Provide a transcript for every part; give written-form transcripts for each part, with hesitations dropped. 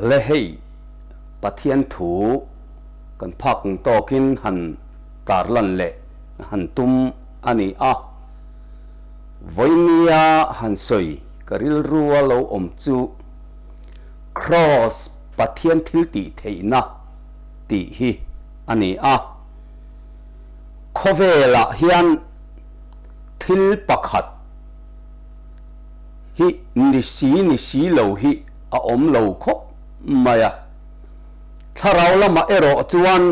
และให้ปะเทียนถูกันพักต่อกินหันตาลันเละหันตุมอันนี้วันนี้หันสวยกริลรัวเราอมจู cross ปะเทียนทิลตีเทนะตีฮีอันนี้ข้อเวลาเฮียนทิลปักขัดฮีนิสีเหลาฮีอมเหลาคบมาถ้าเราละมารอจวน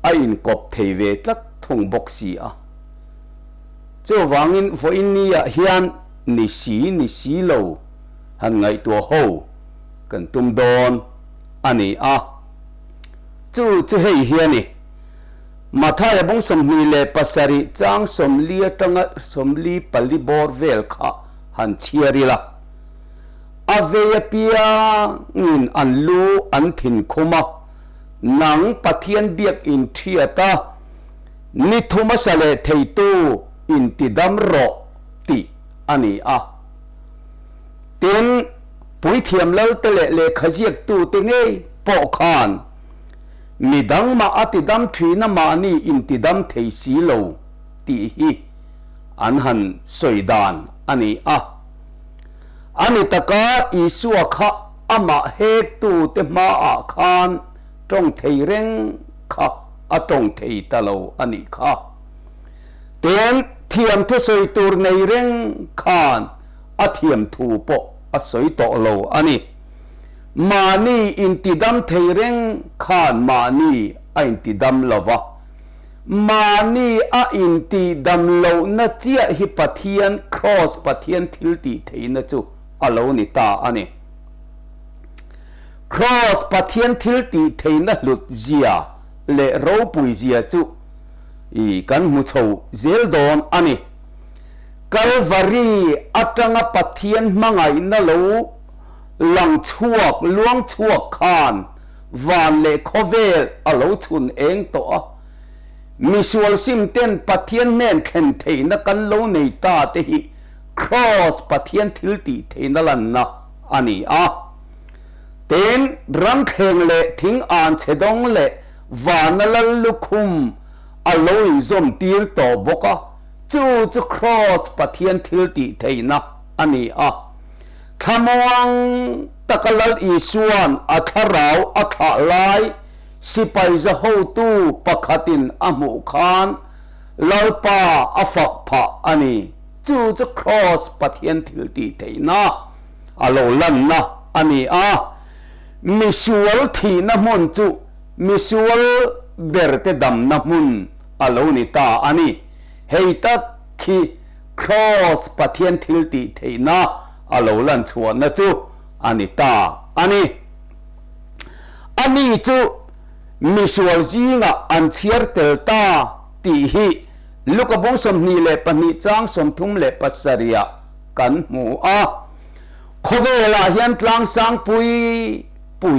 ไอ้อินกบเทเวตละทงบกสีเจ้าวังอินฝอินนี่เฮียนนิสีเหลาหันไงตัวโฮกันตุมโดนอันนี้จู่ให้เฮียนี่มาท้ายบงสมนีเลปัสริจางสมลีตั้งสมลีปลิบอร์เวลค่ะหันเชียริละเวียปียงินอันลูอันถิ่นคุมาหนังปะเทียนเบียกอินเทียตานิทุมาสเลเทตูอินติดัมโรติอันนี้เต็นปุยเทียมเล่าตะเลขจีกตูติงปอคานมีดังมาติดัมทรีนามานีอินติดัมเทสีโลตีฮีอันหันสวยดานอันนี้อันนี้ตะกาอิสุวะขะมาเฮตูเตมาคานจงเทเร่งขะจงเทตะโลอันนี้ค่ะเต็นเทียมทุสวยตูในเร่งคานเทียมถูปอสวยโตโลอันนี้มานีอินติดัมเทเร่งขานมานีอินติดัมลาวะมานีอินติดัมโลนัจเจียฮิปะเทียนครอสปะเทียนทิลตีเทนจูอโลนิตาอันนี้ครอสปะเทียนทิลตีเทนหลุดเจียเลโรปุยเจียจูกันมุโชเซลดอนอันนี้กัลวารีจังปะเทียนมังไงนั่นโลหลังชั่วล้วงชั่วคานวานเลโคเวลอโลทุนเองตัวมิสวลซิมเต้นปะเทียนเน่นเข็นเทนกันโลในตาเตหิครอสปะเทียนทิลตีเทนลันนะอันนี้เต้นรังเข่งเละทิ้งอ่านเชดงเละวานลันลุคุมอโลอินซอมตีร์ต่อบกจู่ครอสปะเทียนทิลตีเทนะอันนี้ขมวังตะกลอีส่วนขราวขลายสิไปจะหูตู้ปะขัดินมุขานลาป่าฝักผะอันนี้จู่ครอสปะเทียนทิลตีเทนะอโลลันนะอันนี้มิสวลทีน้ำมันจู่มิสวลเบร์เตดำน้ำมันอโลนิตาอันนี้เฮตักคีครอสปะเทียนทิลตีเทนะอโลลันชวนนะจู่อันนี้ตาอันนี้จู่มิสวลจีงอันเชียร์เตลตาตีฮีลูกบงสมนีเลปนิจางสมทุมเลปัสริยกันหมูขเวลาเฮียนตลางสังปุ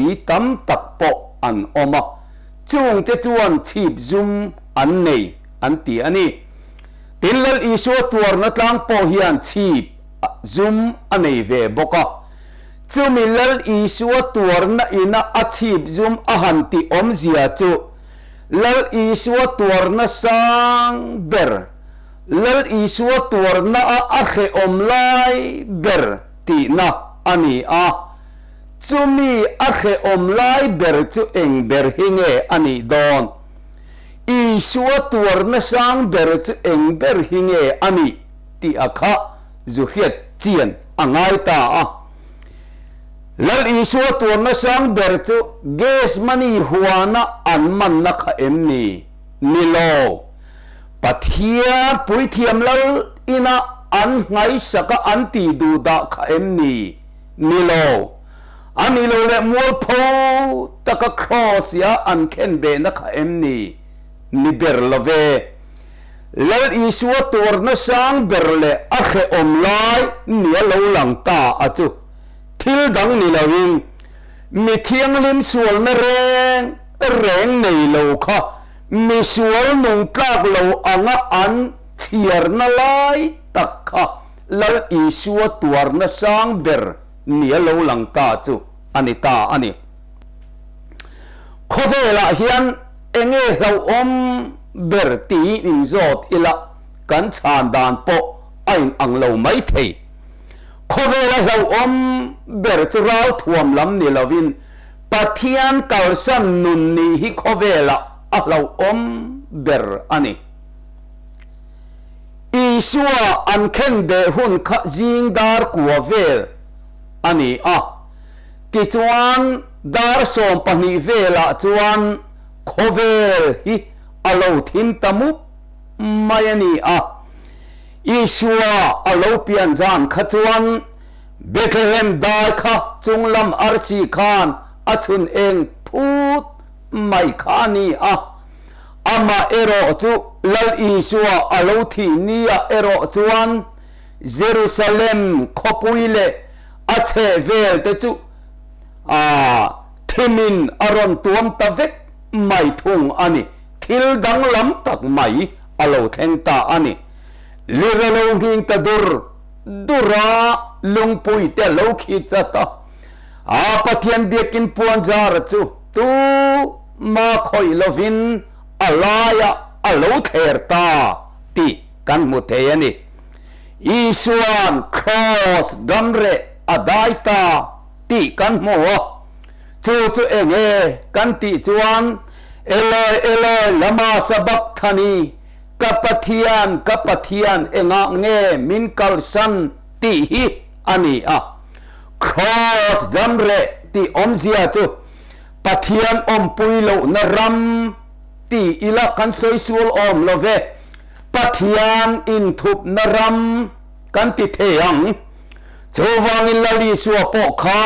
ยตั้มตักปออันอมาจุงเตจวนชีบซุมอันนี้อันตีอันนี้ติลลอีสวตัวนัตลางปอเฮียนชีบซุมอันนี้เวบกจูมิลลอีสวตัวนัอินะอาชีบซุมหันติอมเสียจูลลอีสวตัวนัสังเบอร์ลลอีสวตัวนัอาเขอมไลเบอร์ตีนะอันนี้จูมีอาเขอมไลเบอร์จูเองเบอร์ฮิงอันนี้ดอนอีสวตัวนัสังเบอร์จูเองเบอร์ฮิงอันนี้ตีอาคาจุเฮียเจียนอังไงตาแล้วอีสวตัวนัสังเบอร์จูเกสมันนี่หัวนะอันมันนักเอ็มนี่นิโลปะเทียปุยเทียมแล้วอินะอันไงสักอันตีดูดาขเอ็มนี่นิโลอันนิโลเลมัวพูตะกครอสยาอันเข็นเบนักเอ็มนี่นิเบอร์ลเวแล้วอีสวตัวนัสังเบอร์เลอะเขอมไลเนี่ยเราหลังตาอาจูทิลดังนี่เราวิงมีเทียงลิมสวลนแรงในโลค่ะมีสวลนุงกากโลอันเทียร์นลายตักค่ะแล้วอีสวตัวนัสังเบอร์เนี่ยเราหลังตาจู อันนี้ตาอันนี้ขเวลาเฮียนเองเราอมเบอร์ตีนินโจดอิละกันชานดานโปไออังเราไม่เทขเวลาเราอมเบอร์จราวท่วมลำนี่เราวินปะเทียนเก่าสันนุนนี่ฮิขเวลาเราอมเบอร์อันนี้อีสัวอันเข็นเดหุนขจิงดาร์กัวเวลอันนี้ติจวนดาร์สมปนิเวลจวนขเวลฮิเราทิมตมุไม่นี่อีสัวเราเปลี่ยนจานขจวนเบเธเลมได้ค่ะจงลำอาร์ซีคานชุนเองพูดไม่ขานี่อามาเอโรจูลลอีสัวเราที่นี่เอโรจวนเยรูซาเล็มขบุยเลเทเวลเตจูทิมินอารอนตัวมตะเวกไม่ทุงอันนี้ทิลดังลำตักไม่เราเทงตาอันนี้ลิระลงหิงตะดุระลงปุยเตลงขีจัตตาปะเทียนเบียกินปวนจาร์จูตูมาคอยลวินอะไรเราเทร์ตาตีกันมุเทียนี่อีสวนครอสดัมเรได้ตาตีกันมัวจูเองกันตีจวนเอลอยละมาสบักธานีกับปะเทียนเองเงมินกัลสันตีฮีอันนี้ครอสดัมเรตีอมเสียจูปะเทียนอมปุยโลนรัมตีอิละกันสวยสวลอมโลเวปะเทียนอินทุบนรัมกันติเทียงจวังอิลลีสัวปอกขา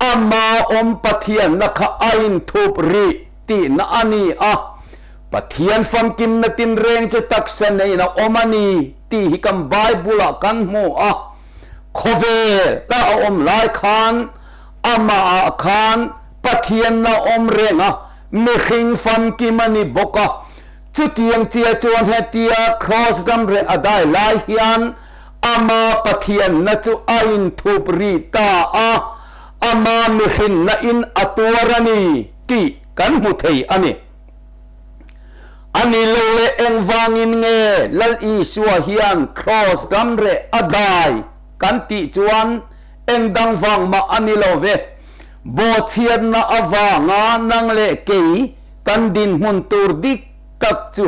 อามาอมปะเทียนนักอินทุบรีตีนาอันนี้ปะเทียนฟังกิมนตินเรงจะตักเสนนะอมานีตีฮิกัมไบบุลกันโมขเวละอมลายคานอามาคานปะเทียนนะอมเรงมิขิงฟังกิมันนี่บกจุดยังเจียจวนเฮตียครอสดัมเรอได้ลายฮิอันอามาปะเทียนนะจุอินทุบรีตาอามามิขินนะอินอตัวรณีตีกันมุทัยอันนี้เลเองวางินเงลลอีสัวฮิอันครอสดัมเรอได้กันตีจวนเองดังฟังมาอันนี้โลเวบอเทียนนาอวางานังเลเกยกันดินมุนตูร์ดิกตักจู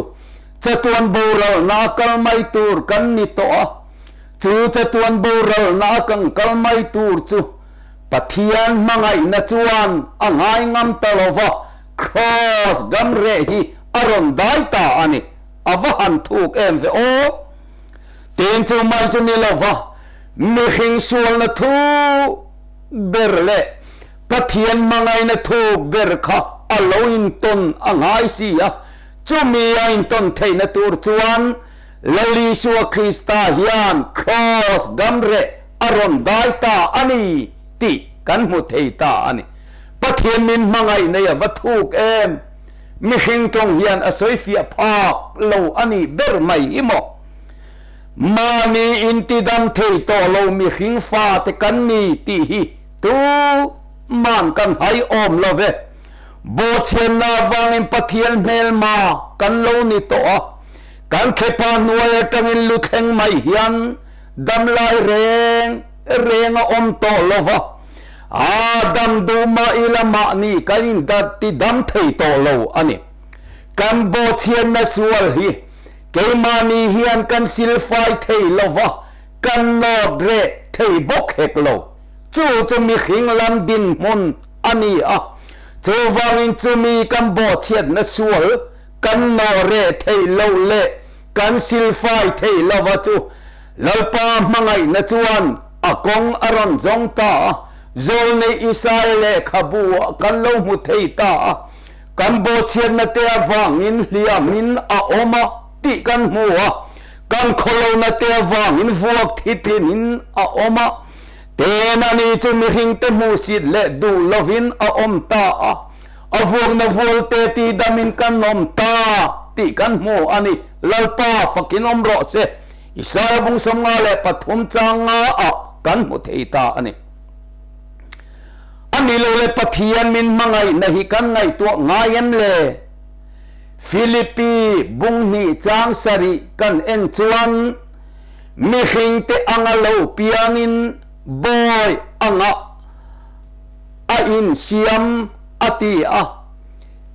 จะตวนบูรลนาคัลไม่ตูร์กันนิโตจูจะตวนบูรลนาคังคัลไม่ตูร์จูปะเทียนมังไงนัจวนอ่างไงงำตลอดครอสดัมเรฮีอารอนได้ตาอันนี้อวหันถูกเวโอเตียนจูไม่จูนี่ละวะมิหิงส่วนละทูเบรเลปะเทียนมังไงนะถูกเบรค่ะอโลอินตนอ่างไงสิจูมีอินตนเทนตูร์จวนลลิสัวคริสตาฮิอันครอสดัมเรอารอนได้ตาอันนี้ตีกันมุเทตาอันนี้ปะเทียนมินมังไงเนี่ยวัตถุมิหิงตรงเฮียนอสวยเฟียพากโลอันนี้เบรไม่อิโมมานีอินติดัมเทโตโลมิหิงฟาเตกันนีตีฮีตูมันกันให้อมโลเวโบเชนนาวังอินปะเทียนเมลมากันโลนิโตกันเคปานวยตังอินลุเทงไม่เฮียนดัมไลเรงอมโตโลวะดัมดูมาอิลามานีกันอินดัตติดัมเทโตโลอันนี้กันโบเชนนาสวลฮีเกมานีเฮียนกันซิลไฟเทโลวะกันโนเดรเทบกเฮกโลจูจะมีขิงลันดินมุนอันนี้จูวังอินจูมีกันโบเชียนนสวลกันโนเรเทโลเลกันซิลไฟเทโลวะจูลลปามังไงนจวนกงอรอนจงตาโจในอิสราเอลขบัวกันโลมุเทตากันโบเชียนนเตะวังอินเลียมินโอมาติกันมัวกันโคโลนเตะวังอินฟวกทิตินินโอมาเตนันนี่จะมีหิงเตมูสิเลดูลวินอมตาฟวกนฟวลเตตีดามินกันนมตาติกันมัวอันนี้ลลปาฟักินอมรอเซอิสราเอลบุงสมงาเลปฐุมจางกันมุเทตาอันนี้ ani lo le pathian min mangai na hi kan ngai to ngayan le Philippi bung ni chang sari kan en chuan mi hing te angalo piangin boy anga a in siam ati a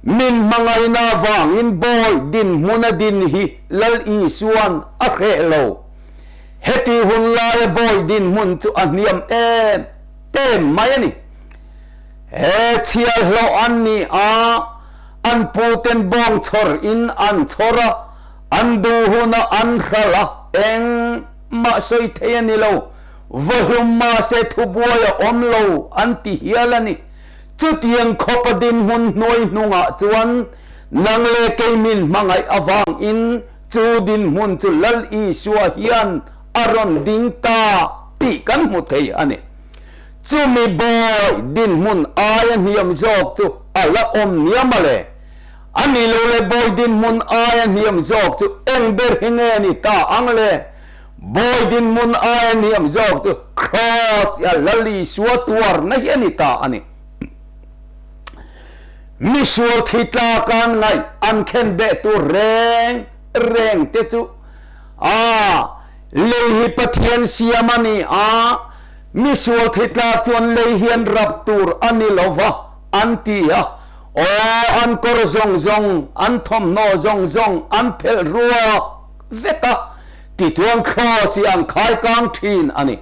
min mangai na wang in boy din muna din hi lal i suan a khe lo heti hun lai boy din mun chu aniam tem mai ani he chial lo an ni a an puten bong chor in an chora an du huna an khala eng ma soi the ni lo volum ma se thu boya om lo an ti hialani chu tiang khopadin hun noi nunga chuan nang le ke min mangai awang in chu din mun chu lal i suwa hian aron ding ta pi kan mu thei ani chu mi boy din mun aya niam jok chu ala om niamale ani lo le boy din mun aya niam jok chu eng ber hinge ni ta angle boy din mun aya niam jok chu cross ya lali suwa tuar na hiani ta ani misur thitla kan ngai an khen be tu reng te chu le hi pathian siamani misur thitla chuan le hian rap tur ani lova anti o an kor zong an thom no zong an phel ruwa veka ti chuan cross yang khai kang thin ani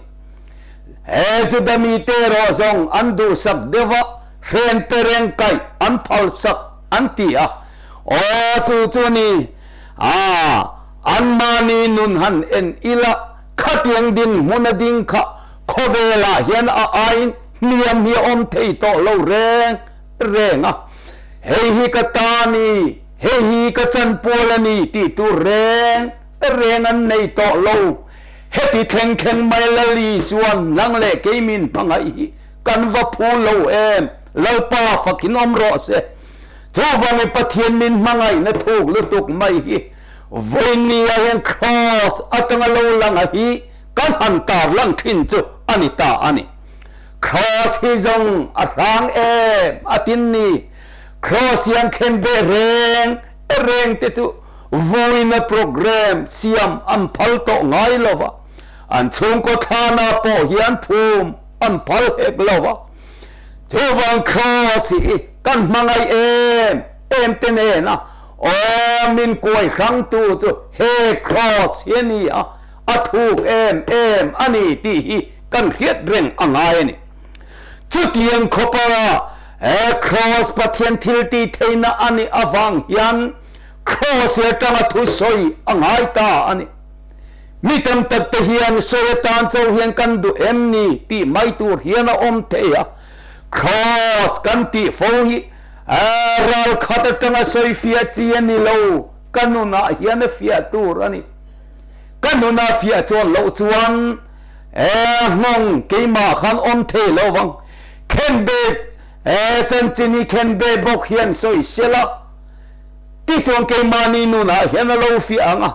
he chu dami te ro zong an du sak deva ren pereng kai an phal sak an ti o chu ni an mani nun han en ila khatiang din munading kha khovela hian a ain niam hi om thei to lo reng hei hi ka tani hei hi ka chan polani ti tu reng an nei to lo heti theng mai lali suan nang le ke min pangai kan va phu lo em lalpa fakin omro se chawang pathian min mangai na thuk lutuk mai hi voinia hen cross atanga lo langa hi kan han tar lang thin chu ani ta ani cross hi zong arang atin ni cross yang khen be reng te chu voina program siam am phal to ngai lova an chung ko thana po hian phum an phal hek lova chawang cross hi kan mangai em tene na o min koi khang tu chu he cross hiani a thuk em ani ti hi kan hiat reng angai ni chu tiang khopara cross pathian thil ti theina ani awang hian cross ya tanga thu soi angai ta ani mitam tak te hian soetan chau hian kan du em ni ti mai tur hian a om theya cross kan ti fo hi ral khata tanga soi fia chi ani lo kanuna hian a fia tur ani kanuna fia chon lo chuan mong keima khan om the lo wang khen be chan chini khen be bok hian soi sela ti chong keima ni nuna hian a lo fia anga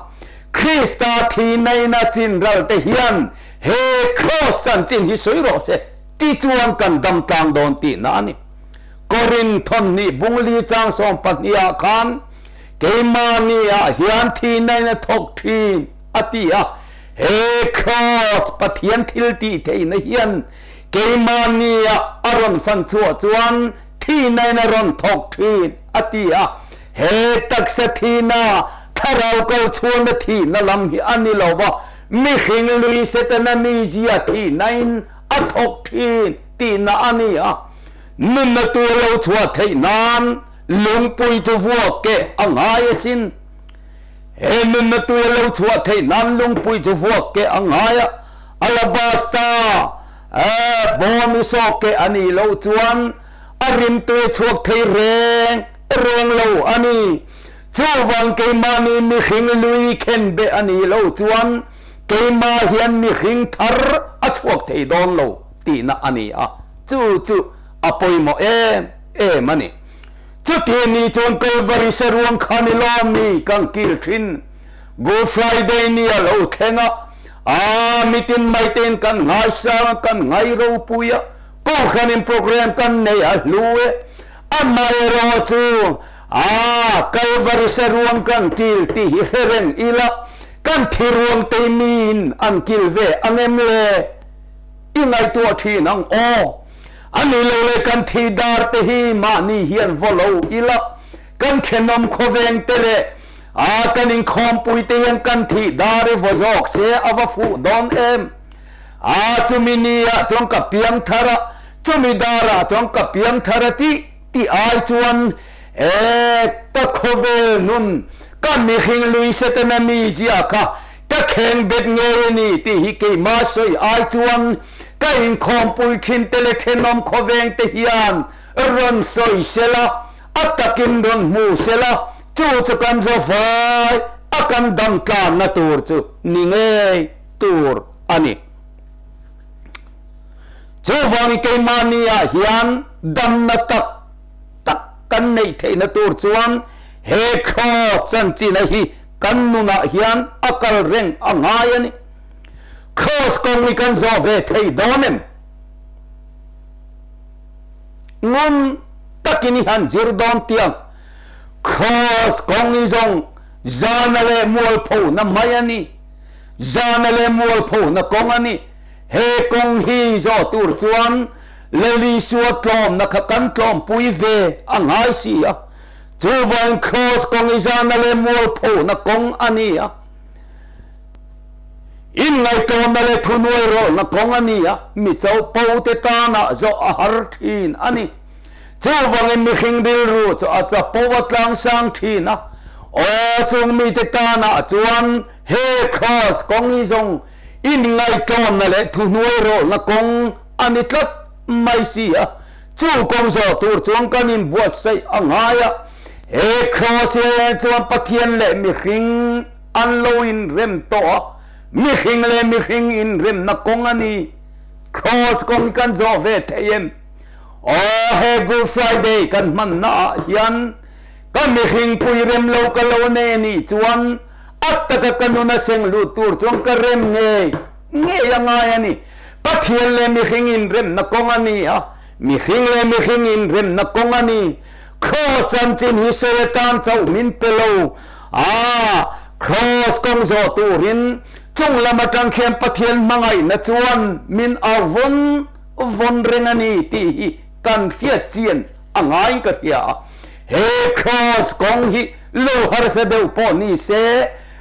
Krista thi nei na chin ral te hian he cross chan chin hi soi ro se ti chuan kan dam tang don ti na ni korin thon ni bungli chang som patnia khan keimania hian thi nei na thok thin atia he cross pathian thil ti thei na hian keimania aron fan chuan thi nei na ron thok thin atia he taksa thina tharau kal chuan na thi na lam hi ani lova mi hing lui setana mi jia thi nain athok thin ti na ani nun na tu lo chua thei nan lung pui chu vua ke angai sin nun na tu lo chua thei nan lung pui chu vua ke angai alabasta bomi so ke ani lo chuan arim tu chuak thei reng lo ani chuwang ke mani mi hing lui khen be ani lo chuan ke ma hian mi hing thar a chuak thei don lo ti na ani chu apoi mo mani chu ti ni chon Calvary seruang khani lom ni kang kil thin Good Friday ni lo thenga mitin mai ten kan ngai sa kan ngai ro puya khanin program kan nei a luwe amai ro chu Calvary seruang kan kil ti hereng ila kan thiruang te min an kil ve angem le ingai tu thi nang o ani lo le kan thi dar te hi ma ni hian volo ila kan thenom khoveng te le kanin khom pui te yang kan thi dar vozok se ava fu don em chumini chong ka piang thara chumidara chong ka piang thara ti ai chuan ta khove nun ka mi khing lui se te na mi zia kha ta kheng bet nge ni ti hi ke ma soi ai chuan ka in khom pui thin te le thenom khoveng te hian ron soi sela atakin ron mu sela chu kan zo vai akan dam tlan na tur chu ni nge tur ani chu wang ke mania hian dam na tak kan nei the na tur chuan he kho chan chi na hi kan nu na hian akal reng angai ani khos kong ni kan zo ve thei donem ngun takini han zir don tiang khos kong ni zong zanale mual pho na mai ani zanale mual pho na kong ani he kong hi zo tur chuan leli suat lom na khakan tlom pui ve angai si chu van cross kong izana le mol pho na kong ani in ngai tlom na le thunoi ro na kong ani mi chau pau te ta na zo a har thin ani chu van mi khing dil ru chu a cha powat lang sang thin o chung mi te ta na chuan he cross kong izong in ngai tlom na le thunoi ro na kong ani tlat mai si chu kong zo tur chuang kanin buat sai angaya e cross ye chuan pathian le mi hring an lo in rem to mi hring le mi hring in rem na kong ani cross kong kan zo ve thayem o he Good Friday kan man na hian ka mi hring pui rem lo ka lo ne ni chuan atta kanuna seng lu tur chuang ka rem nge yangai ani pathian le mi hring in rem na kong ani mi hring le mi hring in rem na kong ani kho chan chin hi setan chau min pelo cross kong zo turin chung lama tang khem pathian mangai na chuan min von reng ani ti kan fiat chien angai ka hia he cross kong hi lo har se deu po ni se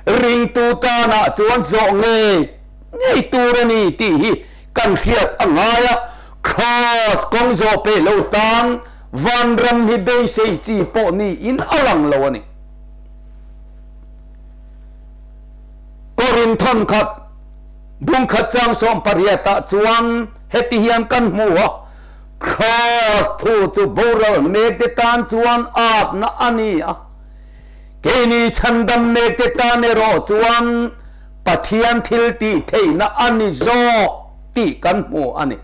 ring tu ta na chuan zo ngei turani ti hi kan fiat angaya cross kong zo pe lo tang van ram hi dei sei chi po ni in alang lo ani Korinthon khat bung khat chang som pariata chuan heti hiam kan mu cross thu chu boral me te tan chuan at na ani ke ni chandam me te tan ro chuan pathian thil ti thei na ani zo ti kan mu ani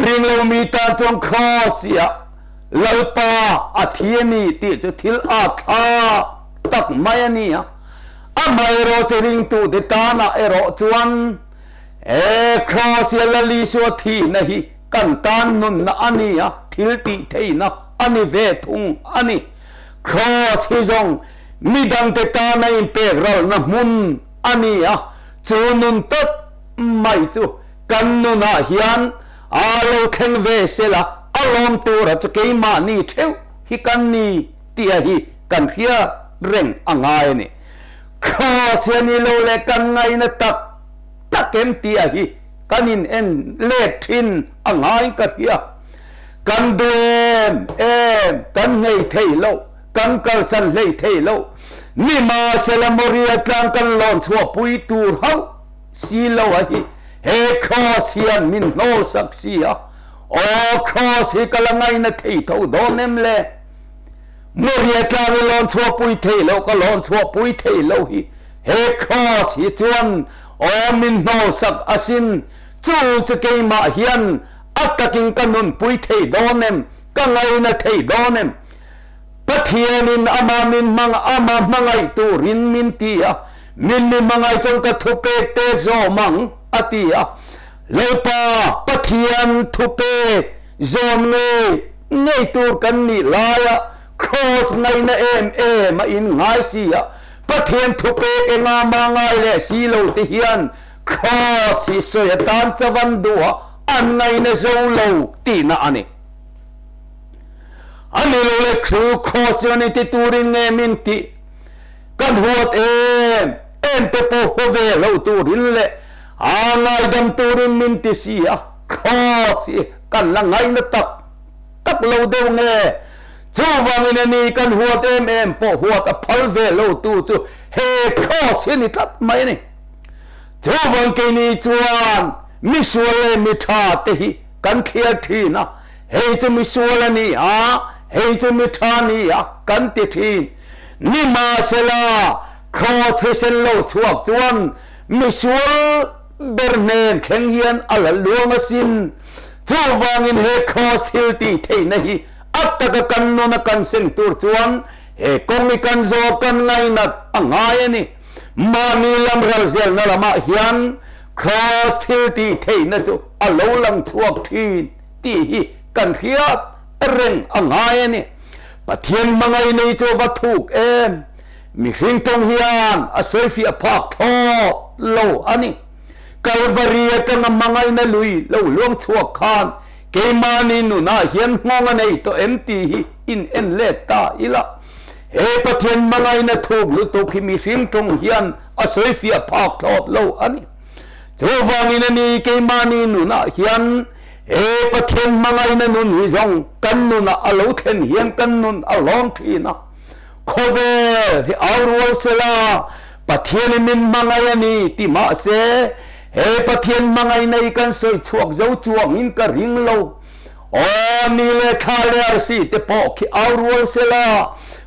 ring lo mi ta chong cross ya lalpa athiani ti chu thil a tha tak mai ani amai ro che ring tu de ta na ero chuan cross ya lali so thi na hi kan tan nun na ani thil ti thei na ani ve thung ani cross hi zong midang te ta na in pe ral na mun ani chu nun tot mai chu kan nu na hian alo khen ve sela alom tu ra chu ke ma ni theu hi kan ni ti hi kan hia reng angai ni cross ya ni lo le kan ngai na tak em ti hi kanin en le thin angai ka hia kan duem kan ngei thei lo kan kal san lei thei lo ni ma sela moria tlang kan lon chua pui tur hau si lo hi he cross hian min no saksi o cross hi kalangai na thei tho donem le moria tlang lon chua pui thei lo ka lon chua pui thei lo hi he cross hi chuan o min no sak asin chu ke ma hian ataking kanun pui thei donem kangai na thei donem pathianin amamin ama mangai turin min tia min ni mangai chong ka thupe te zo mang atia เลยป่าปะเทียนทุเปจอมเงยเงยตัวกันนี่ลายะครอสไงนะมาอินง่ายสิยะปะเทียนทุเปเองามาง่ายเลยสีโลติเฮียนครอสฮิสวยตานจะวันดัวอันไงนะโซโลตีนะอันนี้โลเลคือครอสนี่ติตูรินเงมินติกันหัวเเปโปโฮเวโลตูรินเลไงดำตูรินมินติสิยะครอสกันละไงนะตักโลเดวเงจูวังอินนี่กันหัวโปหัวตะพัลเวโลตูจูเฮครอสนี่ตัดไหมนี่จูวังกินีจวนมิสวเลมิทาเตหิกันเคียทีนะเฮจูมิสวเลนี่เฮจูมิทานี่กันติทีนี่มาเซลาครอสเซนโลชวกจวนมิสวลเบอร์เนนเข่งเฮียนอัลลัวมาสินจูวังอินเฮครอสทิลตีเทนะฮีอัตตะกันโนนักันเซนตูร์จวนเฮกงมิกันโซกันไงนัดง่ายนี่มานีลำรัลเซลนั่นละมาเฮียนครอสทิลตีเทนะจูอัลลัวลังชวกทีตีฮีกันเฮียดเร่งง่ายนี่ปะเทียนมังไงในจูวัตถุมีคริงตงเฮียนอาศัยฟิอาพักทอโลอันนี้กัลวารีกันมังไงนะลุยโลล่วงชั่วคานเกมานีนุนาเฮียนงงในตัวตีอินเลตาอิละเฮปะเทียนมังไงนะถูกลุตุกิมีคริงตงเฮียนอาศัยฟิอาพักทอโลอันนี้จูวังอินนี่เกมานีนุนาเฮียนปะเทียนมังไงนะนุนฮิจงกันนุนอโลเทนเฮียนกันนุนอลองทีนะโคเวที่อารวลเซลาปะเทียนมินมังไงนี่ที่มาเสปะเทียนมังไงในกันสวยชวกเจ้าจวงอินกระริงโลนี่เลขาเลอร์สิที่ปอกที่อารวลเซลา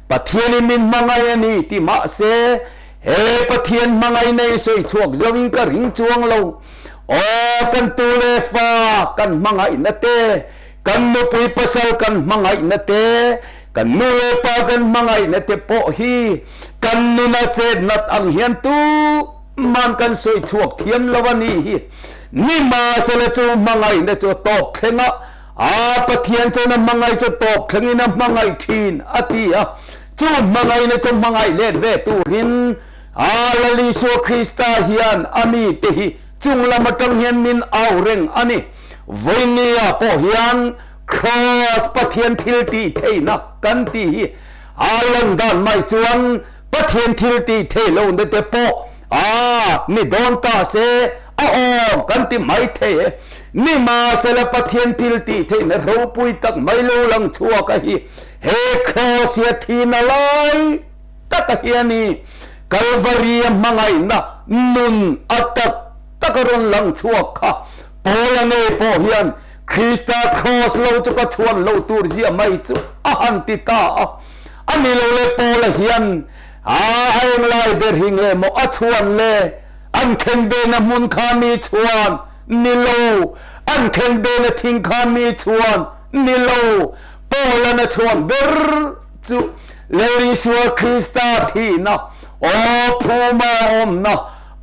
ปะเทียนมินมังไงนี่ที่มาเสปะเทียนมังไงในสวยชวกเจ้าอินกระริงจวงโลกันตูเลฟ้ากันมังไงนะเตกันมุปุยปัสลกันมังไงนะเตกันนูเลปากันมังไงนะเตโปฮีกันนูนาเจนัดอังเฮียนตูมันกันสวยชวกเทียมละวันนี้นี่มาเสลจูมังไงนะจูตอบเคงปะเทียนจูนะมังไงจูตอบเคงนะมังไงทีนอติจูมังไงนะจูมังไงเลดเวตูหินลลิโซคริสตาเฮียนอามีเตหิจุงละมาตังเฮียนมินเอาเร่งอันนี้วินียาปอเฮียนครอสปะเทียนทิลตีเทนักกันตีลังดานไม่จวนปะเทียนทิลตีเทลงเดเตปอนี่โดนตาเสกันตีไม่เทนี่มาเสลปะเทียนทิลตีเทนรูปุยตักไม่รู้ลังชัวกะฮีเฮครอสยทีนอะไรตักเฮียนี่กัลวารีมังไงนะนุนอัตตะกรนลังชัวค่ะโปลังเอโปเฮียนคริสตาครอสโลจุกชวนโลตูร์เจียไม่จุอันติตาอันนี้โลเลโปละเฮียนให้ไล่เบอร์หิงเอโมอัชวนเลอันเข็นเบนมุนคามีชวนนิโลอันเข็นเบนทิงคามีชวนนิโลโปลันชวนเบอร์จุเลริสวคริสตาทีนะพูมานะ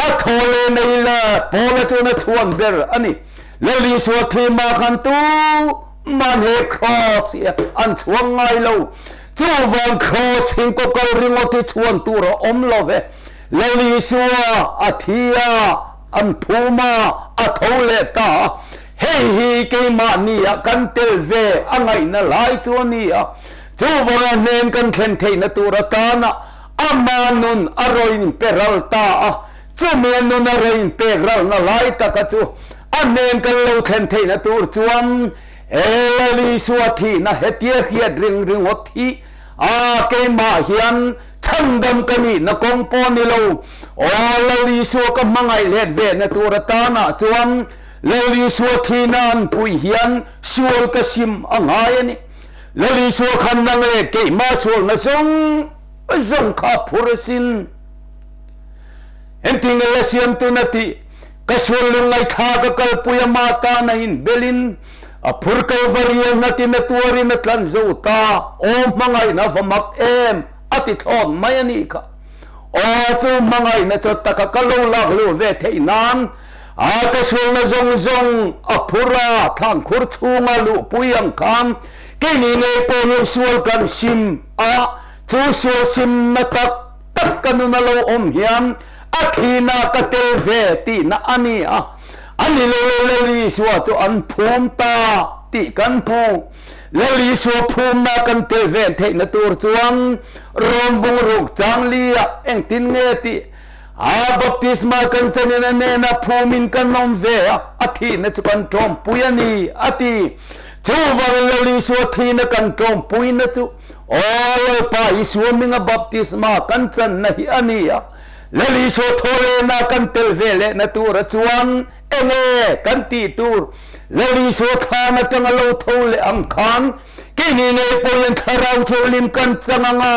อัทโอเลในละโปละจุนชวนเบอร์อันนี้เลลิสวทีมาคันตูมันเฮครอสอันชวงไงโลจูวันครอสหิงก็เกาลิงอที่ชวนตัวเราโลเวเลลิสวอาทิยาอันพูมาอัทโอเลตาเฮฮีเกมานียกันเตลเวอังไงน่ะไลตัวนี้จูวันเนนกันเข็นเทนตัวเราตานะอามานุนอร่อยเปรัลตาจูเมนุนอร่อยเปรัลน่ะไลตากะจูอันเนนกันเราเข็นเทนตัวจวนเลลิสวทีนะเฮตียเฮียดริงวัทีเกมาเฮียนชันดำกันนี่นะกงปอนิโลเลลิสวก็มังไงเลดเวนะตัวตานะจวนเลลิสวทีนันปุยเฮียนสวลกสิมอ่างไงนี่เลลิสวขันนังเลเกมาสวลนะจงข้าพูดสินเห็นที่เงลเสียมตุนตีก็สวลลุงไงข้าก็กลปุยมาตาในเบลินพูดกันวารีนัตินตัวรินตันจูตามังไงนะฟมักอติทอนไม่นี่ค่ะจูมังไงนะจดตะกะกะโลลักโลเวทนัน ka sul na zong apura thang khur chunga lu puyang kham ke ni nei po nu sual kan sim chu sual sim na tak kanu na lo om hiam akhina ka tel ve ti na ani ani le li suwa to an phum ta ti kan phu le li suwa phum na kan tel ve the na tur chuang rom bung ruk chang lia eng tin nge ti baptisma kan chanena ne na phumin kan nom ve athi na chu kan tom puyani ati chu wang le li suwa thi na kan tom pui na chu ol pa isuwa minga baptisma kan chan na hi ani lali so thole na kan tel vele na tur chuan enge kan ti tur lali so thana tanga lo thole am khan ke ni nei polen tharau tholim kan changanga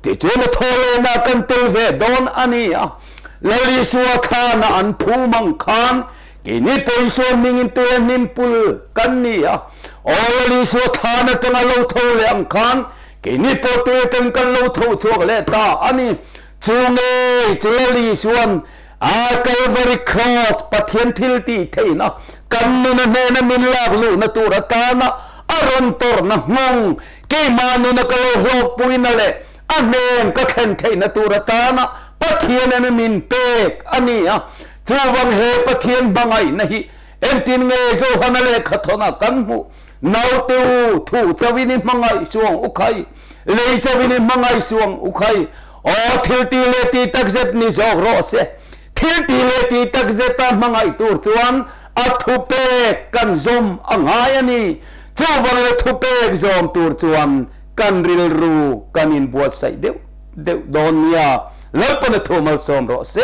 ti chona thole na kan tel ve don ani lali so thana an phumang khan ke ni poiso mingin tu nin pul kan ni lali so thana tanga lo thole am khan ke ni po tu kan lo tho chok le ta ani chunge chulali suan Calvary cross pathian thil ti theina kannu na ne na min lak lu na turata na aron tor na ngong ke manu na kalo hok puina le amen ka khen theina turata na pathian na min pek ani chuwang he pathian bangai nahi entin nge zo hanale khathona kanmu nau tu thu chawini mangai suang ukhai le chawini mangai suang ukhai thil ti le ti tak zet ni zog ro se thil ti le ti tak zeta mangai tur chuan thu pe kan zom angai ani chuwang le thu pe zom tur chuan kan ril ru kan in buat sai deu don ya lalpana thomal som ro se